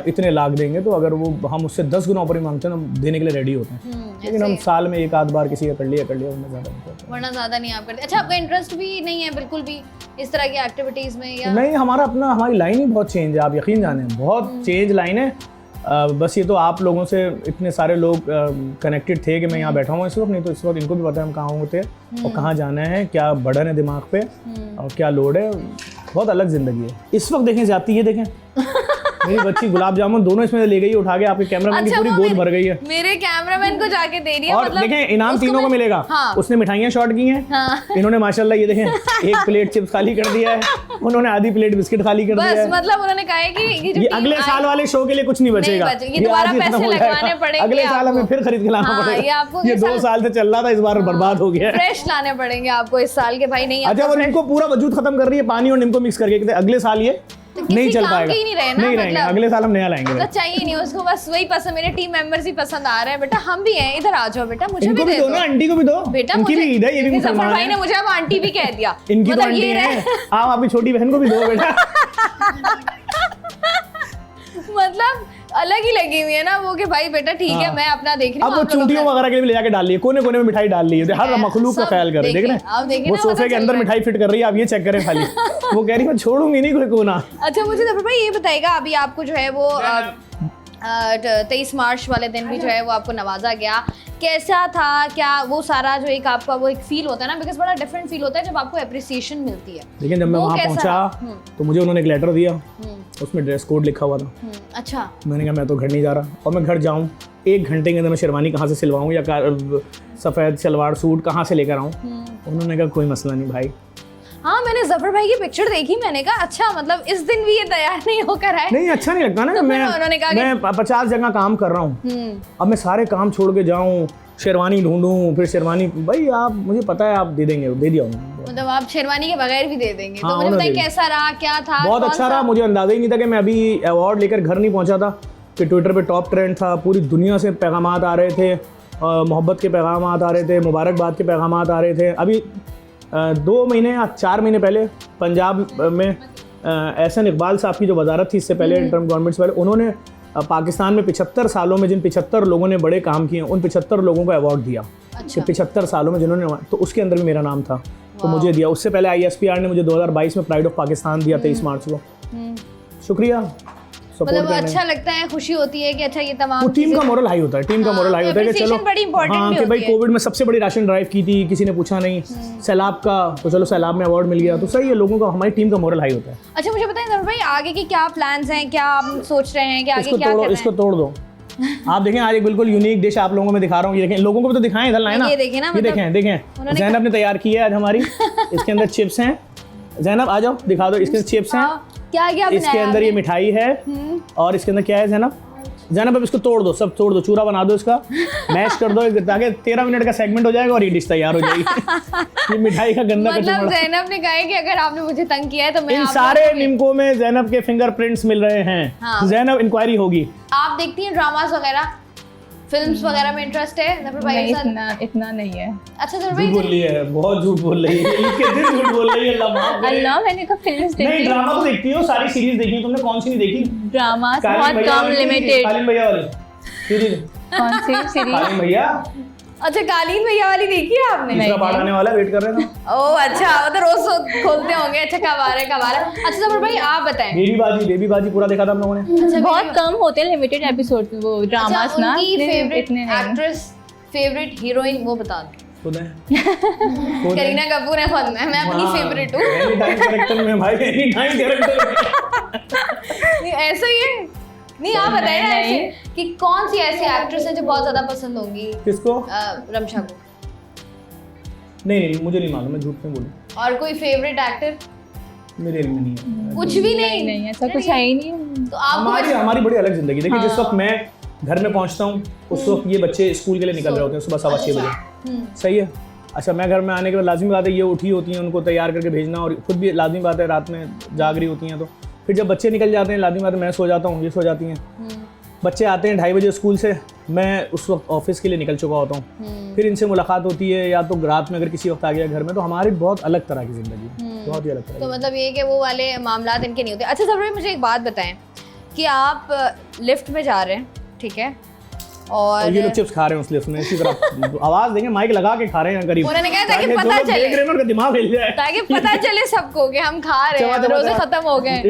इतने लाख देंगे, तो अगर वो हम उससे 10 गुना ऊपर ही मांगते हैं तो हम देने के लिए रेडी होते हैं। लेकिन हम साल में एक आध बार किसी का कर लिया वरना ज़्यादा नहीं करते। वरना ज़्यादा नहीं आप करते। अच्छा, आपका इंटरेस्ट भी नहीं है बिल्कुल भी इस तरह की एक्टिविटीज़ में या? नहीं, हमारी लाइन ही बहुत चेंज है, आप यकीन जाने, बहुत चेंज लाइन है। बस ये तो आप लोगों से इतने सारे लोग कनेक्टेड थे कि मैं यहाँ बैठा हूँ इस वक्त, नहीं तो इस वक्त इनको भी पता है हम कहाँ होते हैं और कहाँ जाना है, क्या बर्डन है दिमाग पे और क्या लोड है। बहुत अलग ज़िंदगी है इस वक्त। देखें जाती है, देखें मेरी बच्ची गुलाब जामुन दोनों इसमें ले गई उठा के, आपके कैमरामैन की पूरी गोद भर गई है। मेरे कैमरामैन को जाके दे रही है, और मतलब देखें इनाम तीनों को मिलेगा। हाँ। उसने मिठाइयाँ शॉर्ट की हैं, हाँ। इन्होंने माशाल्लाह ये देखें एक प्लेट चिप्स खाली कर दिया है, उन्होंने आधी प्लेट बिस्किट खाली कर दिया बस है। मतलब उन्होंने कहा है कि ये अगले साल वाले शो के लिए कुछ नहीं बचेगा, ये दोबारा आज ही खत्म पैसे हो लगवाने जाएगा। पड़ेंगे अगले साल आपको। हमें फिर खरीद के लाना हाँ, ये पड़ेगा। आपको ये ये 2 साल से चल रहा था, इस बार बर्बाद हो गया है। फ्रेश लाने पड़ेंगे आपको इस साल के भाई। नहीं अच्छा, वो निम्को पूरा वजूद खत्म कर रही है पानी और निम्को मिक्स करके, कहते अगले साल ये नहीं चल काम पाएगा, के ही नहीं रहे ना, नहीं रहेंगे, मतलब- अगले साल हम नया लाएंगे। मतलब चाहिए नहीं उसको, बस वही पसंद, मेरे टीम मेंबर्स ही पसंद आ रहे हैं। बेटा हम भी हैं, इधर आ जाओ बेटा, मुझे इनको भी भी दे दो दो ना, आंटी को भी दो, बेटा। इनकी भी ईद है, ये भी जफर मुसलमान भाई ने है। मुझे अब आंटी भी कह दिया। इनकी तो मतलब आंटी ये है, आप आपकी छोटी बहन को भी दो बेटा। मतलब अलग ही लगी हुई है ना वो कि भाई बेटा ठीक है, हाँ। मैं अपना देख रही अब वो आप लोग चूंटियों अपना- वगैरह के लिए भी ले जाके डाल लिए, कोने कोने में मिठाई डाल ली है, हर है, मखलूक का सब ख्याल कर रहे हैं, देख देखें, आप रहे देखें हैं वो ना, सोफे पता के चल अंदर रहा है। मिठाई फिट कर रही है, आप ये चेक करें खाली। वो कह रही है मैं छोड़ूंगी नहीं कोई कोना। अच्छा, मुझे जफर भाई ये बताइएगा, अभी आपको जो है वो 23 मार्च वाले दिन भी जो है वो आपको नवाजा गया, कैसा था? क्या वो सारा जो एक आपका वो एक फील होता है ना, बिकॉज बड़ा डिफरेंट फील होता है जब आपको अप्रिसिएशन मिलती है। लेकिन जब मैं वो वहाँ कैसा पहुँचा रहा? तो मुझे उन्होंने एक लेटर दिया, उसमें ड्रेस कोड लिखा हुआ था। अच्छा, मैंने कहा मैं तो घर नहीं जा रहा, और मैं घर जाऊँ 1 घंटे के अंदर मैं शेरवानी कहाँ से सिलवाऊँ या सफ़ेद सलवार सूट कहाँ से लेकर आऊँ। उन्होंने कहा कोई मसला नहीं भाई। हाँ, मैंने जफर भाई की पिक्चर देखी, मैंने कहा अच्छा मतलब इस दिन भी ये तैयार नहीं होकर आए। नहीं, अच्छा नहीं लगता ना। तो फिर मैं उन्होंने कहा कि- मैं 50 जगह काम कर रहा हूँ, अब मैं सारे काम छोड़ के जाऊँ, शेरवानी ढूंढूं, फिर शेरवानी, भाई आप मुझे पता है आप दे देंगे, दे दिया उन्होंने। मतलब आप शेरवानी के बगैर भी दे देंगे। हाँ, तो मुझे उन्होंने बताइए दे कैसा रहा, क्या था? बहुत कौन अच्छा सा- रहा, मुझे अंदाजा ही नहीं था कि मैं अभी अवार्ड लेकर घर नहीं पहुंचा था कि ट्विटर पे टॉप ट्रेंड था, पूरी दुनिया से पैगामात आ रहे थे, मोहब्बत के पैगामात आ रहे थे, मुबारकबाद के पैगामात आ रहे थे। अभी 2 महीने या 4 महीने पहले पंजाब में एहसन इकबाल साहब की जो वजारत थी, इससे पहले इंटर्म गवर्नमेंट से पहले, उन्होंने पाकिस्तान में 75 सालों में जिन 75 लोगों ने बड़े काम किए उन 75 लोगों को अवार्ड दिया। अच्छा। 75 सालों में जिन्होंने, तो उसके अंदर भी मेरा नाम था, तो मुझे दिया। उससे पहले ISPR ने मुझे 2022 में प्राइड ऑफ पाकिस्तान दिया 23 मार्च को। शुक्रिया सपोर्ट मतलब करने। अच्छा लगता है, खुशी होती है कि अच्छा ये तमाम वो टीम चीजें- का मोरल हाई होता है, टीम का हाँ, मोरल हाई होता है कि चलो appreciation बड़ी important हाँ, भी कि भाई होती है। कोविड में सबसे बड़ी राशन ड्राइव की थी, किसी ने पूछा नहीं, सैलाब का, तो चलो सैलाब में अवार्ड मिल गया, तो सही है, लोगों का, हमारी टीम का मोरल हाई होता है। अच्छा, मुझे बताएं जफर भाई आगे की क्या प्लान्स हैं, क्या आप सोच रहे हैं कि आगे क्या करना इसको है? तोड़ दो। आप देखें आज एक बिल्कुल यूनिक डिश आप लोगों को मैं दिखा रहा हूँ, ये देखें, लोगों को भी तो दिखाएं, इधर लाए ना, ये देखें ना, ये मतलब देखें, देखें उन्होंने जैनब ने तैयार की है आज हमारी। इसके अंदर चिप्स हैं, जैनब आ जाओ दिखा दो, इसके अंदर चिप्स हैं, हाँ, क्या क्या इसके बनाया अंदर ये आपने? मिठाई है, और इसके अंदर क्या है जैनब? जैनब अब इसको तोड़ दो, सब तोड़ दो, चूरा बना दो इसका, मैश कर दो, ताकि 13 मिनट का सेगमेंट हो जाएगा और ये डिश तैयार हो जाएगी। ये मिठाई का गंदा मतलब कचौड़ा। जैनब ने कहा है कि अगर आपने मुझे तंग किया है तो मैं इन आप सारे लोगों को- निम्को में जैनब के फिंगरप्रिंट्स मिल रहे हैं। हाँ। जैनब इंक्वायरी होगी। आप देखती हैं ड्रामास वगैरह, फिल्म्स वगैरह में इंटरेस्ट है जफर भाई नहीं, के साथ? इतना नहीं है। अच्छा जफर झूठ भाई, बोल रही है, बहुत झूठ बोल रही है, इसके दिन झूठ बोल रही है, अल्लाह माफ करे। अल्लाह, मैंने कहा फिल्म्स नहीं, देखी, ड्रामा तो देखती हो, सारी सीरीज देखी है तुमने, कौन सी नहीं देखी? ड्रामास कालीन बहुत भैया कम, वाली देखी? लिमिटेड। कालीन भैया वाली सीरीज, कौन सी सीरीज? कालीन भैया अच्छा कालीन भैया वाली देखी है आपने? तीसरा पार्ट आने वाला है, वेट कर रहे थे। ओ अच्छा, वो तो रोज खोलते होंगे, अच्छा कब आ रहा है कब आ रहा है। अच्छा जफर भाई आप बताएं। बेबी बाजी पूरा देखा था हम लोगों ने। अच्छा, बहुत कम होते हैं लिमिटेड एपिसोड वो ड्रामास अच्छा, ना, उनकी फेवरेट इतने नहीं। एक्ट्रेस, फेवरेट हीरोइन वो बता दो। खुद है करीना कपूर है खुद में, मैं अपनी फेवरेट हूँ। एनी टाइम कैरेक्टर में भाई, एनी टाइम कैरेक्टर। नहीं ऐसा ही है, नहीं आप बताइए ना नहीं। ऐसे कि कौन सी ऐसी एक्ट्रेस है जो बहुत ज्यादा पसंद होंगी किसको? रमशा को, नहीं मुझे नहीं मालूम, मैं झूठ नहीं बोलूं, और कोई फेवरेट एक्टर? मेरे इल्म में नहीं है। कुछ भी नहीं? नहीं, ऐसा कुछ है ही नहीं। तो आपको हमारी बड़ी अलग जिंदगी। देखिए जिस वक्त मैं घर में पहुंचता हूँ उस वक्त ये बच्चे स्कूल के लिए निकल रहे होते हैं सुबह 6:15 बजे, सही है। अच्छा, मैं घर में आने के बाद लाजमी बात है ये उठी होती हैं, उनको तैयार करके भेजना, और खुद भी लाजमी बात है रात में जाग रही होती हैं, तो फिर जब बच्चे निकल जाते हैं लाजमी बात है मैं सो जाता हूँ, ये सो जाती हैं। बच्चे आते हैं 2:30 बजे स्कूल से, मैं उस वक्त ऑफिस के लिए निकल चुका होता हूँ, फिर इनसे मुलाकात होती है, या तो रात में अगर किसी वक्त आ गया घर में, तो हमारी बहुत अलग तरह की ज़िंदगी है, बहुत ही अलग तरह तो की। मतलब ये कि वो वाले मामलात इनके नहीं होते। अच्छा सब मुझे एक बात बताएं, कि आप लिफ्ट में जा रहे हैं, ठीक है, और ये लोग चिप्स खा रहे हैं उस लिफ्ट में, इसी तरह आवाज देंगे, माइक लगा के खा रहे हैं करीब। उन्होंने कहा ताकि जो पता लोग चले, देख रहे हैं उनका दिमाग हिल जाए, ताकि पता चले सबको कि हम खा रहे हैं, रोजे खत्म हो गए।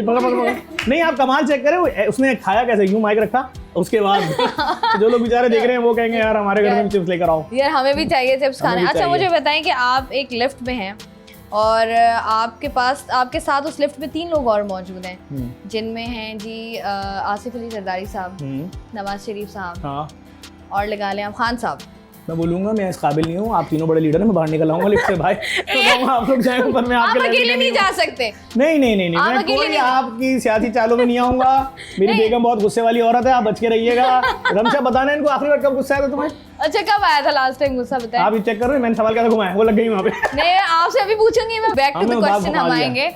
नहीं आप कमाल चेक करें, उसने खाया कैसे, यूं माइक रखा उसके बाद जो लोग बेचारे देख रहे हैं वो कहेंगे यार हमारे घर में चिप्स लेकर आओ। यार हमें भी चाहिए चिप्स हमें खाने। भी अच्छा चाहिए। मुझे बताएं कि आप एक लिफ्ट में हैं और आपके साथ उस लिफ्ट में 3 लोग और मौजूद हैं, जिनमें हैं जी आसिफ अली जरदारी साहब, नवाज शरीफ साहब, हाँ और लगा लें आप खान साहब। मैं बोलूंगा मैं इस काबिल नहीं हूँ, आप तीनों बड़े लीडर हैं, मैं बाहर निकल आऊंगा लिफ्ट से भाई, तो कहूंगा आप लोग जाएं ऊपर में, आप आपके अकेले नहीं जा सकते। नहीं नहीं नहीं आप मैं अकेले कोई नहीं- आपकी सियासी चालों में नहीं आऊंगा। मेरी बेगम बहुत गुस्से वाली औरत है, आप बच के रहिएगा। रमशा बताना इनको आखिरी बार कब गुस्सा आया था तुम्हें? अच्छा कब आया था लास्ट टाइम गुस्सा, बताएं। आप ये चेक कर रहे हैं, मैंने सवाल कैसे घुमाया, वो लग गई वहाँ पे। नहीं आपसे अभी पूछूंगी मैं, बैक टू हमने द बात क्वेश्चन घुमा हम लिया। आएंगे।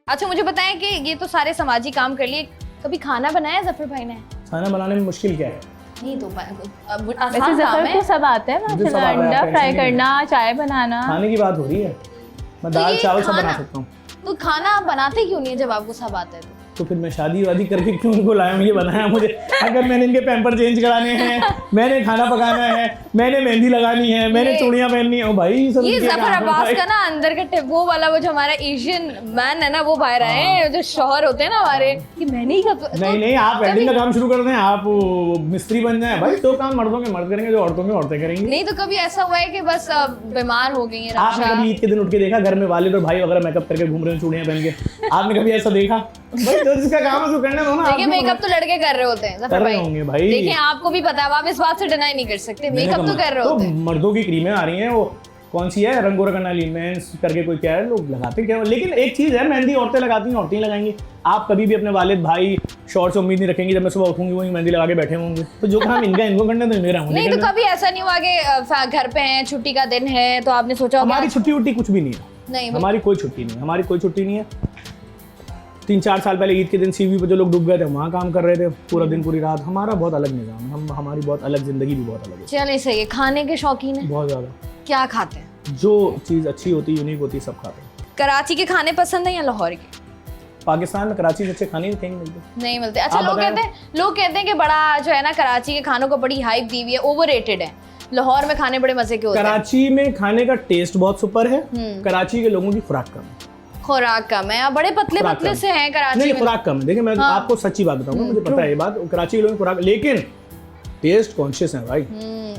अच्छा मुझे बताएं कि ये तो सारे समाजी काम कर लिए, कभी खाना बनाया जफर भाई ने? खाना बनाने में मुश्किल क्या है? नहीं तो वैसे आसान काम जफर है। को सब आता है मुझे सब माशाल्लाह, आता है, अंडा टेंशन फ्राई नहीं है। करना, चाय बनाना। खाने की बात हो रही है, मैं दाल ये चावल सब खाना- बना सकता हूँ। तो खाना आप बनाते क्यों नहीं है जब आपको सब आता है तो फिर मैं शादी वादी करके क्यों उनको लाया हूँ, ये बनाया मुझे। अगर मैंने इनके पैम्पर चेंज कराने हैं, मैंने खाना पकाना है, मैंने मेहंदी लगानी है, मैंने ये- चूड़ियाँ पहननी है, ओ भाई सब ये इनके जफर काम है अब्बास भाई। का ना अंदर का वो वाला, वो जो हमारा एशियन मैन है ना, वो बाहर आए जो शौहर होते हैं ना हमारे, कि मैंने ही नहीं नहीं आप वेल्डिंग का काम शुरू कर दें, आप वो मिस्त्री बन जाएं भाई, तो काम मर्दों के मर्द करेंगे, जो औरतों के औरतें करेंगी। नहीं तो कभी ऐसा हुआ है कि बस बीमार हो गई है आपने रक्षा? कभी ईद के दिन उठ के देखा घर में वालिद और भाई वगैरह मेकअप करके घूम रहे हैं चूड़ियां पहन के? आपने कभी ऐसा देखा? भाई जो जिसका काम है उसको करने दो ना। देखिए आप मेकअप तो लड़के कर रहे होते हैं कर जफर रहे भाई। होंगे भाई। देखिए आपको भी पता है, आप इस बात से डिनाई नहीं कर सकते, मेकअप तो कर रहे होते हैं। मर्दों की क्रीमें आ रही हैं, वो कौन सी है, रंगोरा करनाली मेंस करके कोई क्या है, लोग लगाते क्या। लेकिन एक चीज है, मेहंदी औरतें लगाती हैं, औरतें ही लगाएंगी। आप कभी भी अपने वालिद भाई शौहर से उम्मीद नहीं रखेंगी जब मैं सुबह उठूंगी वही मेहंदी लगा के बैठे होंगे, तो जो काम इनका इनको करने तो मेरा नहीं तो कभी ऐसा नहीं हुआ कि घर पे हैं, छुट्टी का दिन है, तो आपने सोचा होगा हमारी छुट्टी उट्टी कुछ भी नहीं है, नहीं हमारी कोई छुट्टी नहीं है, हमारी कोई छुट्टी नहीं है। 3-4 साल पहले ईद के दिन सीवी पे जो लोग डूब गए थे वहाँ काम कर रहे थे पूरा दिन पूरी रात। हमारा बहुत अलग निज़ाम है, हम हमारी बहुत अलग जिंदगी भी बहुत अलग है, चलिए सही है। खाने के शौकीन है, बहुत ज़्यादा। क्या खाते हैं? जो चीज़ अच्छी होती है, यूनिक होती है, सब खाते हैं। कराची के खाने पसंद है या लाहौर के? पाकिस्तान में कराची से अच्छे खाने नहीं कहीं मिलते। नहीं मिलते। अच्छा आप लोग बताएं। कहते हैं कि बड़ा जो है ना कराची के खानों को बड़ी हाइप दी हुई है, ओवररेटेड है, लाहौर में खाने बड़े मजे के होते हैं। कराची में खाने का टेस्ट बहुत सुपर है, कराची के लोगों की खुराक कम है। खुराक कम है, बड़े पतले खुराक पतले कम। से हैं कराची नहीं में। खुराक कम है। देखिए मैं आपको सच्ची बात बताऊंगा, मुझे पता है ये बात, कराची के लोगों की खुराक, लेकिन टेस्ट कॉन्शियस है भाई।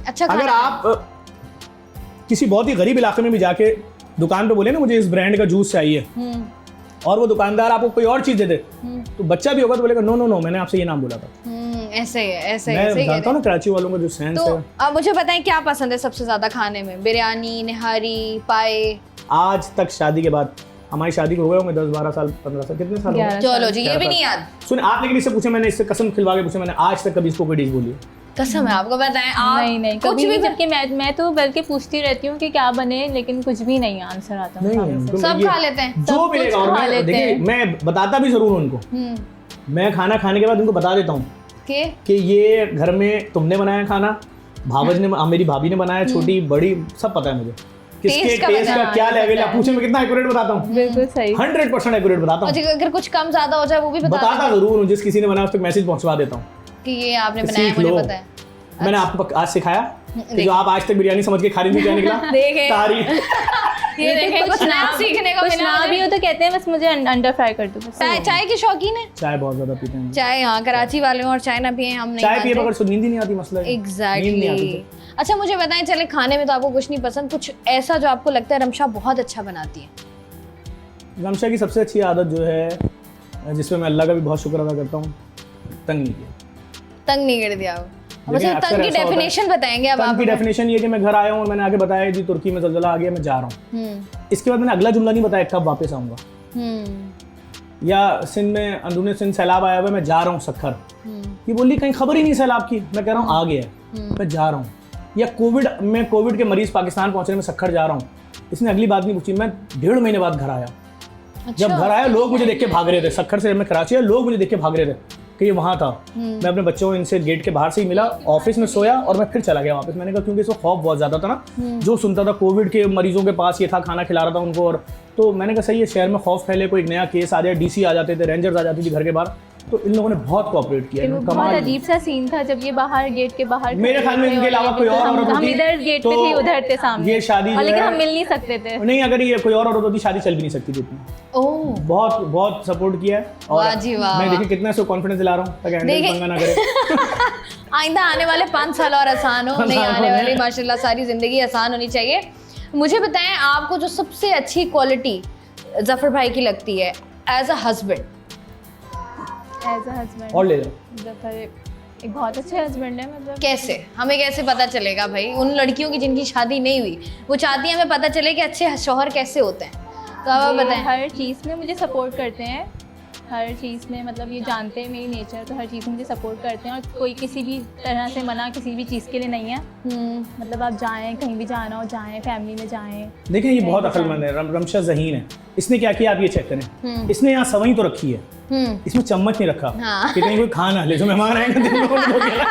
अच्छा अगर खाना है। आप किसी बहुत ही गरीब इलाके में भी जाके दुकान पे बोले ना मुझे इस ब्रांड का जूस चाहिए, और वो दुकानदार आपको कोई और चीज दे दे, तो बच्चा भी होगा तो बोलेगा नो नो नो, मैंने आपसे ये नाम बोला था। ऐसे ही है, ऐसे ही मैं है, सही कह जानता रहे हूँ ना कराची वालों का जो सेंस हैं। है। तो अब मुझे बताएं क्या पसंद है सबसे ज्यादा खाने में? बिरयानी, निहारी, पाए? आज तक शादी के बाद, हमारी शादी को हो गए होंगे 10-12 साल, 15 साल, कितने साल हो गए? 11 चलो जी, ये भी नहीं याद। सुन आप लेकिन इससे पूछे, मैंने इससे कसम खिलवा के पूछे, मैंने आज तक कभी इसको कोई डिश बोली है? कसम है आपको बताएं आप? नहीं कुछ कभी भी भी, जबकि मैं तो बल्कि पूछती रहती हूँ कि क्या बने, लेकिन कुछ भी नहीं आंसर आता नहीं खाने से। तो सब ये- खा लेते हैं। जो सब मिलेगा। कुछ और खा मैं लेते देखिए हैं। मैं बताता भी जरूर हूँ उनको, मैं खाना खाने के बाद उनको बता देता हूँ कि ये घर में तुमने बनाया खाना, भावज ने, मेरी भाभी ने बनाया, छोटी बड़ी, सब पता है मुझे किसके टेस्ट का टेस्ट का पता क्या है, लेवल पता है। है। पूछे मैं कितना एक्यूरेट बताता हूँ, बिल्कुल सही। 100% एक्यूरेट बताता हूँ। और अगर कुछ कम ज्यादा हो जाए वो भी बताता जरूर हूँ, जिस किसी ने बनाया उस तक मैसेज पहुंचवा देता हूँ कि ये आपने कि बनाया, सीख मुझे लो। पता है। मैंने आपको आज सिखाया कि जो आप आज तक बिरयानी समझ के खा रही थी, क्या निकला? देखे। तारीफ। ये देखें कुछ नया सीखने को कुछ मिला ना मुझे। भी हो तो कहते हैं बस मुझे अंडा फ्राई कर दो बस। चाय के शौकीन है? चाय बहुत ज्यादा पीते हैं। चाय, हाँ कराची वाले हैं, और चाय ना पिए हम नहीं चाय पिए मानते। बगैर नींद ही नहीं आती, मसला है। नींद नहीं आती एग्जैक्टली। अच्छा मुझे बताएं, चले खाने में तो आपको कुछ नहीं पसंद, कुछ ऐसा जो आपको लगता है रमशा बहुत अच्छा बनाती है? रमशा की सबसे अच्छी आदत जो है, जिसमें मैं अल्लाह का भी बहुत शुक्र अदा करता हूँ, तंग नहीं किया। तंग नहीं कर दिया आप? लेकिन अच्छा अक्सर तंग की ऐसा होता है। डेफिनेशन बताएंगे अब तंग आप की हमें? डेफिनेशन ये कि मैं घर आया हूँ और मैंने आगे बताया जी तुर्की में ज़लज़ला आ गया, मैं जा रहा हूँ। इसके बाद मैंने अगला जुमला नहीं बताया कब वापस आऊँगा, या सिंध में अंदरूनी सिंध सैलाब आया हुआ है, मैं जा रहा हूँ सखर, ये बोली कहीं खबर ही नहीं सैलाब की, मैं कह रहा हूँ आ गया है, मैं जा रहा हूँ। या कोविड के मरीज पाकिस्तान पहुंच रहे, मैं सखर जा रहा हूँ, इसने अगली बात नहीं पूछी। मैं 1.5 महीने बाद घर आया, जब घर आया लोग मुझे देख के भाग रहे थे, सखर से मैं कराची आया, लोग मुझे देख के भाग रहे थे, कि ये वहाँ था। मैं अपने बच्चों को इनसे गेट के बाहर से ही मिला, ऑफिस में सोया और मैं फिर चला गया वापस। मैंने कहा क्योंकि इसको खौफ बहुत ज़्यादा था ना, जो सुनता था कोविड के मरीजों के पास ये था, खाना खिला रहा था उनको, और तो मैंने कहा सही है, शहर में खौफ फैले, कोई एक नया केस आ जाए, डीसी आ जाते थे, रेंजर्स आ जाती थी घर के बाहर, तो इन लोगों ने बहुत कोऑपरेट किया। वो बहुत अजीब सा सीन था जब ये बाहर गेट के बाहर मेरे ख्याल में इनके अलावा कोई और औरत हम होती इधर गेट पे थे, उधर थे सामने, ये शादी जो लेकिन है- हम मिल नहीं सकते थे। नहीं, अगर ये कोई और औरत होती शादी चल भी नहीं सकती थी इतनी। ओह बहुत बहुत सपोर्ट किया है। और वाह जी वाह, मैं वाह। देखिए कितना इसको कॉन्फिडेंस दिला रहा हूँ ताकि हैंडल देखिए- पंगा ना करे। आइंदा आने वाले 5 साल और आसान हो, नहीं आसान आने हो वाली जाए। माशाल्लाह सारी ज़िंदगी आसान होनी चाहिए। मुझे बताएं आपको जो सबसे अच्छी क्वालिटी जफ़र भाई की लगती है as a husband? As a husband और ले जाओ। जफर एक बहुत अच्छे हस्बैंड है, मतलब कैसे हमें कैसे पता चलेगा भाई? उन लड़कियों की जिनकी शादी नहीं हुई वो चाहती हैं हमें पता चले कि अच्छे शौहर कैसे होते हैं, तो अब आप ये बताएं। हर चीज़ में मुझे सपोर्ट करते हैं, हर चीज़ में, मतलब ये जानते हैं मेरी नेचर, तो हर चीज़ में मुझे सपोर्ट करते हैं और कोई किसी भी तरह से मना किसी भी चीज़ के लिए नहीं है। मतलब आप जाएं, कहीं भी जाना हो जाएं, फैमिली में जाएं। देखिए ये बहुत अक्लमंद है, रमशा ज़हीन है। इसने क्या किया आप ये चेक करें, इसने यहाँ सवई तो रखी है, इसमें चम्मच नहीं रखा हाँ। कि कहीं कोई खा ना ले, जो मेहमान आएंगे तो उनको खिला।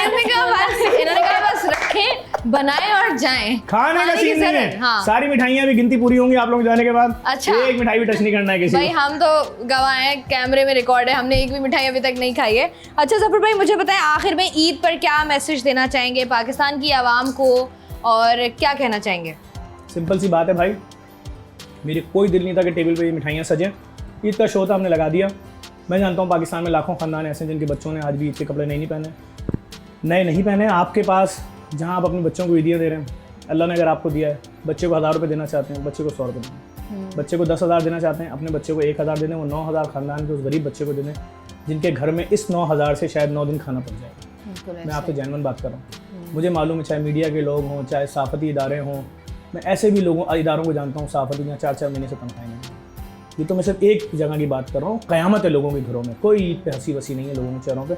इन्होंने कहा बस रखें, बनाएं और जाएं। खाने का खाने की सीन नहीं जरूरत- है, हाँ। सारी मिठाइयाँ भी गिनती पूरी होंगी आप लोग जाने के बाद। अच्छा। एक मिठाई भी टच नहीं करना है किसी भाई को। हम तो गवाह हैं, कैमरे में रिकॉर्ड है, हमने एक भी मिठाई अभी तक नहीं खाई है। अच्छा जफर भाई मुझे बताएं आखिर में ईद पर क्या मैसेज देना चाहेंगे पाकिस्तान की आवाम को और क्या कहना चाहेंगे? सिंपल सी बात है भाई, मेरी कोई दिल नहीं था कि टेबल पे ये मिठाइयाँ सजें। ईद का शो था, हमने लगा दिया। मैं जानता हूँ पाकिस्तान में लाखों ख़ानदान ऐसे हैं जिनके बच्चों ने आज भी ईद के कपड़े नहीं पहने, नए नहीं पहने। आपके पास जहाँ आप अपने बच्चों को ईदियाँ दे रहे हैं, अल्लाह ने अगर आपको दिया है, बच्चे को 1000 रुपये देना चाहते हैं, बच्चे को 100 रुपये दें। बच्चे को 10,000 देना चाहते हैं, अपने बच्चे को 1000 दे दें, वो 9000 ख़ानदान के उस गरीब बच्चे को दे दें जिनके घर में इस 9000 से शायद 9 दिन खाना पड़ जाएगा। मैं आपसे जेन्युइन बात कर रहा हूँ। मुझे मालूम है, चाहे मीडिया के लोग हों, चाहे सहाफ़ती इदारे हों, मैं ऐसे भी इदारों को जानता हूँ सहाफ़ती जहाँ 4-4 महीने से तनख्वाहें नहीं हैं। ये तो मैं सिर्फ एक जगह की बात कर रहा हूँ, क़यामत है लोगों के घरों में, कोई ईद पे हंसी वसी नहीं है लोगों के चेहरों पे।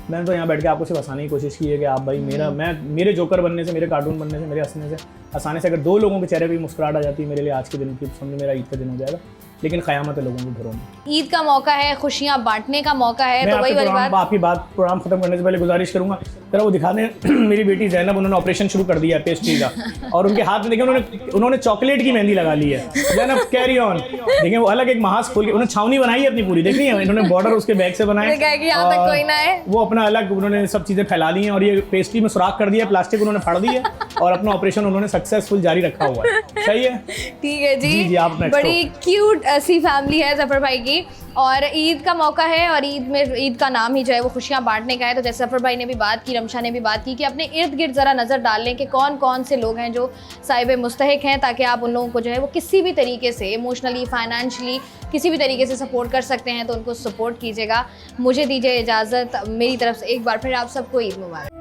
मैंने तो यहाँ बैठ के आपको सिर्फ हंसाने की कोशिश की है कि आप भाई मेरे जोकर बनने से, मेरे कार्टून बनने से, मेरे हंसने से, हंसाने से अगर 2 लोगों के चेहरे पे मुस्कुराहट आ जाती है मेरे लिए आज के दिन की, समझो मेरा ईद का दिन हो जाएगा। लेकिन क़यामत है लोगों के घरों में। ईद का मौका है, खुशियाँ बांटने का मौका है, तो वही वाली बात। आपकी बात प्रोग्राम खत्म करने से पहले गुजारिश करूंगा, जरा वो दिखा दें मेरी बेटी जैनब, उन्होंने ऑपरेशन शुरू कर दिया है पेस्ट्री का, और उनके हाथ में देखिए उन्होंने चॉकलेट की मेहंदी लगा ली है। जैनब कैरी ऑन, देखिए वो अलग एक महाज खोल के उन्होंने छावनी बनाई है अपनी पूरी, देख रही है, इन्होंने बॉर्डर उसके बैग से बनाए, कि यहाँ तक कोई ना है। वो अपना अलग उन्होंने सब चीज़ें फैला दी हैं, और ये पेस्ट्री में सुराख कर दिया, प्लास्टिक उन्होंने फाड़ दी है, और अपना ऑपरेशन उन्होंने सक्सेसफुल जारी रखा हुआ है। सही है, ठीक है जी, आप next बड़ी क्यूट सी फैमिली है जफर भाई की, और ईद का मौका है, और ईद का नाम ही जो है वो खुशियाँ बांटने का है। तो जैसे जफर भाई ने भी बात की, रमशा ने भी बात की कि अपने इर्द गिर्द ज़रा नज़र डाल लें कि कौन कौन से लोग हैं जो साहिब मुस्तहिक हैं, ताकि आप उन लोगों को जो है वो किसी भी तरीके से इमोशनली, फाइनेंशली, किसी भी तरीके से सपोर्ट कर सकते हैं, तो उनको सपोर्ट कीजिएगा। मुझे दीजिए इजाज़त, मेरी तरफ से एक बार फिर आप सबको ईद मुबारक।